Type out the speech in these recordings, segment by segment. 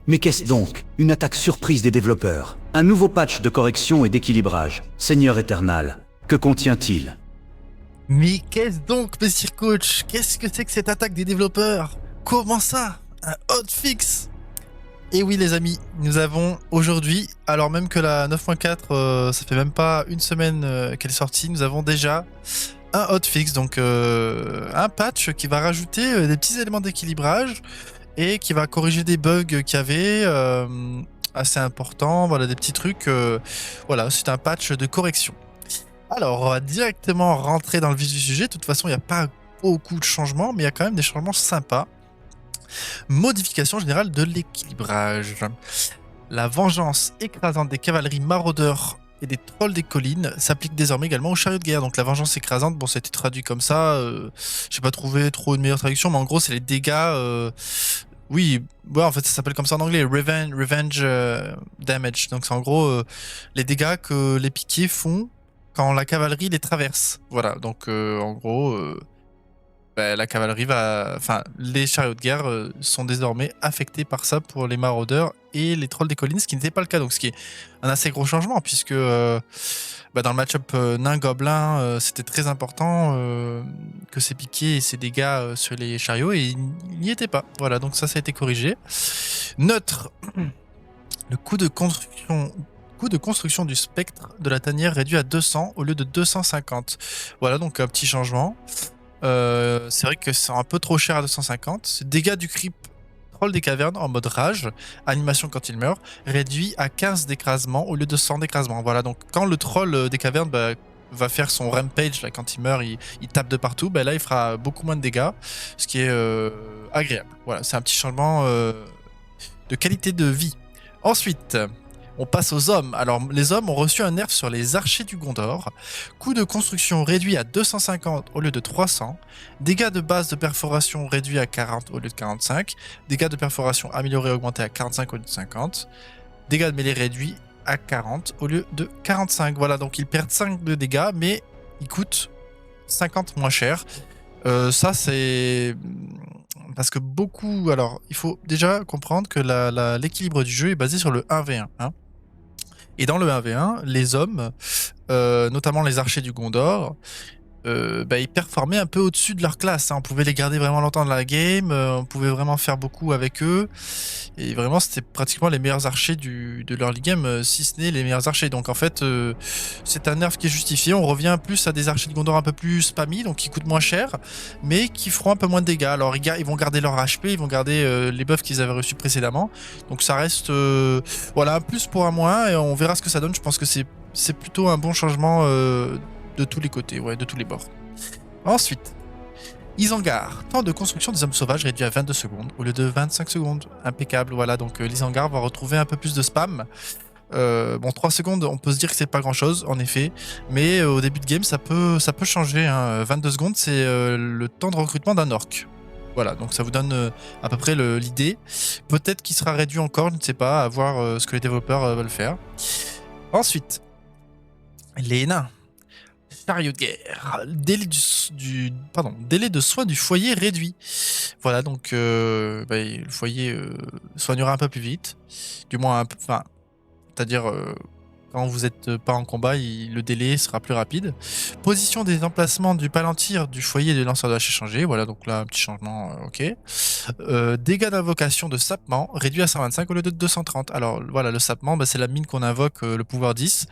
Mais qu'est-ce donc? Une attaque surprise des développeurs. Un nouveau patch de correction et d'équilibrage. Seigneur Eternal, que contient-il? Mais qu'est-ce donc, Monsieur Coach? Qu'est-ce que c'est que cette attaque des développeurs? Comment ça? Un hotfix? Et oui les amis, nous avons aujourd'hui, alors même que la 9.4, ça fait même pas une semaine qu'elle est sortie, nous avons déjà un hotfix, donc un patch qui va rajouter des petits éléments d'équilibrage et qui va corriger des bugs qu'il y avait assez importants, voilà, des petits trucs, voilà, c'est un patch de correction. Alors, on va directement rentrer dans le vif du sujet. De toute façon, il n'y a pas beaucoup de changements, mais il y a quand même des changements sympas. Modification générale de l'équilibrage. La vengeance écrasante des cavaleries maraudeurs et des trolls des collines s'applique désormais également aux chariots de guerre. Donc la vengeance écrasante, bon, ça a été traduit comme ça. J'ai pas trouvé trop une meilleure traduction, mais en gros, c'est les dégâts. Oui, ouais, en fait, ça s'appelle comme ça en anglais, revenge damage. Donc c'est en gros les dégâts que les piquiers font quand la cavalerie les traverse. Voilà, donc en gros, la cavalerie va... Enfin, les chariots de guerre sont désormais affectés par ça pour les maraudeurs et les trolls des collines, ce qui n'était pas le cas. Donc ce qui est un assez gros changement, puisque dans le match-up nain-gobelin, c'était très important que ces piquets et ces dégâts sur les chariots, et il n'y était pas. Voilà, donc ça a été corrigé. Neutre, le coût de construction du spectre de la tanière réduit à 200 au lieu de 250. Voilà, donc un petit changement. C'est vrai que c'est un peu trop cher à 250. Dégâts du creep troll des cavernes en mode rage, animation quand il meurt, réduit à 15 d'écrasement au lieu de 100 d'écrasement. Voilà, donc quand le troll des cavernes va faire son rampage, là, quand il meurt, il tape de partout, là il fera beaucoup moins de dégâts, ce qui est agréable. Voilà, c'est un petit changement de qualité de vie. Ensuite, on passe aux hommes. Alors, les hommes ont reçu un nerf sur les archers du Gondor. Coût de construction réduit à 250 au lieu de 300. Dégâts de base de perforation réduits à 40 au lieu de 45. Dégâts de perforation améliorés augmentés à 45 au lieu de 50. Dégâts de mêlée réduits à 40 au lieu de 45. Voilà, donc ils perdent 5 de dégâts, mais ils coûtent 50 moins cher. Ça, c'est... Parce que beaucoup... Alors, il faut déjà comprendre que l'équilibre du jeu est basé sur le 1v1. Hein. Et dans le 1v1, les hommes, notamment les archers du Gondor, ils performaient un peu au-dessus de leur classe. Hein. On pouvait les garder vraiment longtemps dans la game, on pouvait vraiment faire beaucoup avec eux. Et vraiment, c'était pratiquement les meilleurs archers de l'early game, si ce n'est les meilleurs archers. Donc en fait, c'est un nerf qui est justifié. On revient plus à des archers de Gondor un peu plus spammy, donc qui coûtent moins cher, mais qui feront un peu moins de dégâts. Alors ils vont garder leur HP, ils vont garder les buffs qu'ils avaient reçus précédemment. Donc ça reste voilà, un plus pour un moins, et on verra ce que ça donne. Je pense que c'est plutôt un bon changement de tous les côtés, ouais, de tous les bords. Ensuite, Isengard, temps de construction des hommes sauvages réduit à 22 secondes au lieu de 25 secondes. Impeccable, voilà, donc l'Isengard va retrouver un peu plus de spam. 3 secondes, on peut se dire que c'est pas grand chose, en effet, mais au début de game, ça peut changer. Hein. 22 secondes, c'est le temps de recrutement d'un orc. Voilà, donc ça vous donne à peu près l'idée. Peut-être qu'il sera réduit encore, je ne sais pas, à voir ce que les développeurs veulent faire. Ensuite, les nains. Chariot de guerre. Délai de soin du foyer réduit. Voilà, donc le foyer soignera un peu plus vite. Du moins, c'est-à-dire quand vous n'êtes pas en combat, le délai sera plus rapide. Position des emplacements du palantir du foyer de lanceur de hache changé. Voilà, donc là, un petit changement, ok. Dégâts d'invocation de sapement réduit à 125 au lieu de 230. Alors voilà, le sapement, c'est la mine qu'on invoque, le pouvoir 10.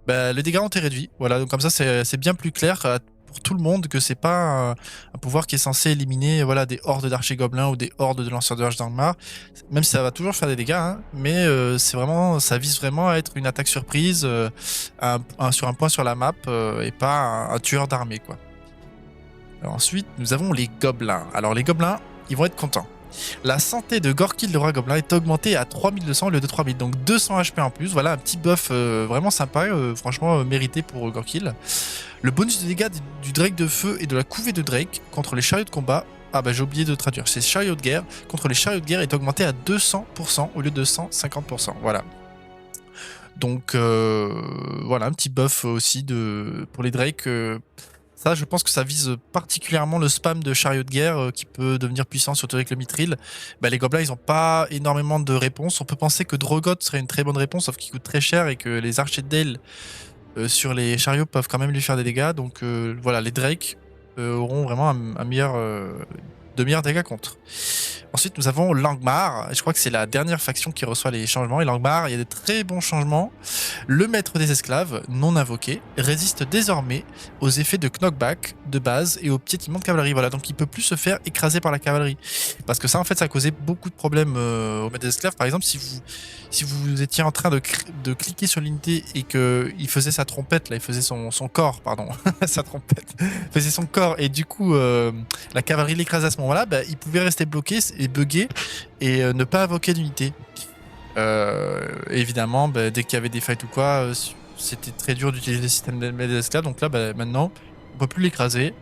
Les dégâts ont été réduits. Voilà, donc comme ça, c'est bien plus clair pour tout le monde que c'est pas un pouvoir qui est censé éliminer des hordes d'archers gobelins ou des hordes de lanceurs de hache d'Angmar. Même si ça va toujours faire des dégâts, hein, mais ça vise vraiment à être une attaque surprise sur un point sur la map et pas un tueur d'armée, quoi. Alors ensuite, nous avons les gobelins. Alors les gobelins, ils vont être contents. La santé de Gorkil, le roi gobelin, est augmentée à 3200 au lieu de 3000, donc 200 HP en plus. Voilà un petit buff vraiment sympa, franchement mérité pour Gorkil. Le bonus de dégâts du Drake de feu et de la couvée de Drake contre les chariots de combat, j'ai oublié de traduire, c'est chariots de guerre, contre les chariots de guerre est augmenté à 200% au lieu de 150%. Voilà. Donc voilà un petit buff aussi pour les Drake. Ça, je pense que ça vise particulièrement le spam de chariot de guerre qui peut devenir puissant, surtout avec le mithril. Bah, les gobelins, ils n'ont pas énormément de réponses. On peut penser que Drogoth serait une très bonne réponse, sauf qu'il coûte très cher et que les archers de Dale sur les chariots peuvent quand même lui faire des dégâts. Donc voilà, les Drake auront vraiment un meilleur, de meilleurs dégâts contre. Ensuite, nous avons Langmar. Je crois que c'est la dernière faction qui reçoit les changements. Et Langmar, il y a des très bons changements. Le maître des esclaves, non invoqué, résiste désormais aux effets de knockback de base et aux piétinements de cavalerie. Voilà, donc il peut plus se faire écraser par la cavalerie. Parce que ça, en fait, ça a causé beaucoup de problèmes au maître des esclaves. Par exemple, si vous étiez en train de cliquer sur l'unité et qu'il faisait sa trompette, là, il faisait son corps, pardon, sa trompette, il faisait son corps et du coup, la cavalerie l'écrasait à ce moment-là, bah, il pouvait rester bloqué et bugger et ne pas invoquer d'unité. Évidemment, bah, dès qu'il y avait des fights ou quoi, c'était très dur d'utiliser le système des esclaves. Donc là, bah, maintenant, on peut plus l'écraser.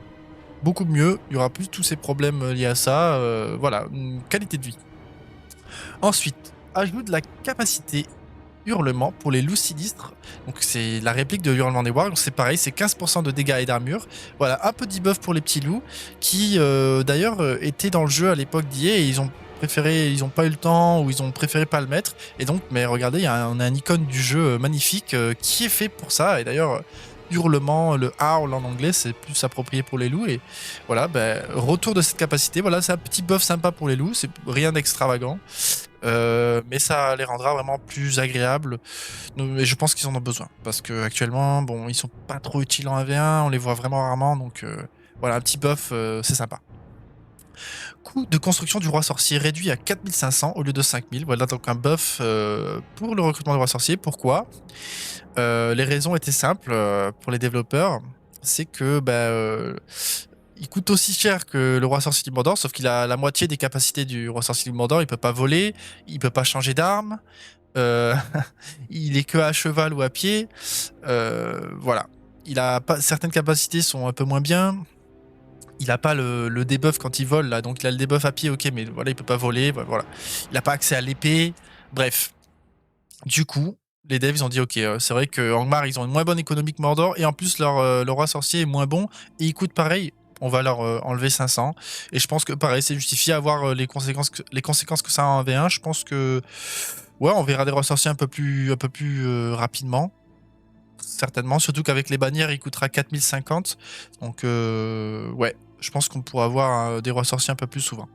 Beaucoup mieux. Il y aura plus tous ces problèmes liés à ça. Voilà, une qualité de vie. Ensuite, ajoute de la capacité hurlement pour les loups sinistres. Donc c'est la réplique de hurlement des wargs. C'est pareil, c'est 15% de dégâts et d'armure. Voilà, un peu de debuff pour les petits loups qui d'ailleurs étaient dans le jeu à l'époque d'IA et ils ont pas eu le temps ou ils ont préféré pas le mettre. Et donc, mais regardez, on a un icône du jeu magnifique qui est fait pour ça. Et d'ailleurs, hurlement, le howl en anglais, c'est plus approprié pour les loups. Et voilà, ben, retour de cette capacité. Voilà, c'est un petit buff sympa pour les loups. C'est rien d'extravagant. Mais ça les rendra vraiment plus agréables. Et je pense qu'ils en ont besoin. Parce qu'actuellement, bon, ils sont pas trop utiles en 1v1. On les voit vraiment rarement. Donc voilà, un petit buff, c'est sympa. Coût de construction du roi sorcier réduit à 4500 au lieu de 5000. Voilà donc un buff pour le recrutement du roi sorcier. Pourquoi les raisons étaient simples pour les développeurs. C'est que il coûte aussi cher que le roi sorcier du Mordor, sauf qu'il a la moitié des capacités du roi sorcier du Mordor. Il peut pas voler, il peut pas changer d'arme, il est que à cheval ou à pied. Voilà. Il a pas, certaines capacités sont un peu moins bien. Il a pas le debuff quand il vole là, donc il a le debuff à pied, ok, mais voilà, il peut pas voler, voilà. Il a pas accès à l'épée, bref. Du coup, les devs ils ont dit ok, c'est vrai que Angmar ils ont une moins bonne économie que Mordor et en plus le roi sorcier est moins bon et il coûte pareil. On va leur enlever 500 et je pense que pareil c'est justifié à voir les conséquences que ça a en V1. Je pense que ouais, on verra des rois sorciers un peu plus rapidement. Certainement, surtout qu'avec les bannières, il coûtera 4050. Donc, ouais, je pense qu'on pourra avoir des rois sorciers un peu plus souvent.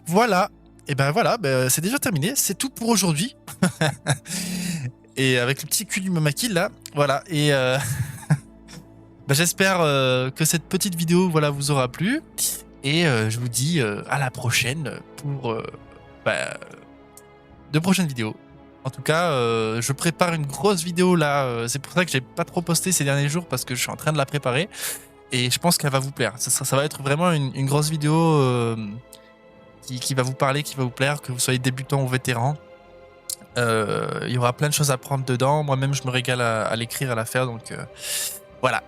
Voilà, et ben voilà, c'est déjà terminé. C'est tout pour aujourd'hui. Et avec le petit cul du Mamaki là, voilà. Et j'espère que cette petite vidéo voilà, vous aura plu. Et je vous dis à la prochaine pour de prochaines vidéos. En tout cas, je prépare une grosse vidéo là. C'est pour ça que j'ai pas trop posté ces derniers jours parce que je suis en train de la préparer. Et je pense qu'elle va vous plaire. Ça va être vraiment une grosse vidéo qui va vous parler, qui va vous plaire, que vous soyez débutant ou vétéran. Il y aura plein de choses à prendre dedans. Moi-même, je me régale à l'écrire, à la faire. Donc voilà.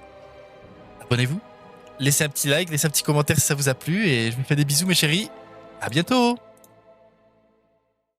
Abonnez-vous. Laissez un petit like, laissez un petit commentaire si ça vous a plu. Et je vous fais des bisous mes chéris. À bientôt.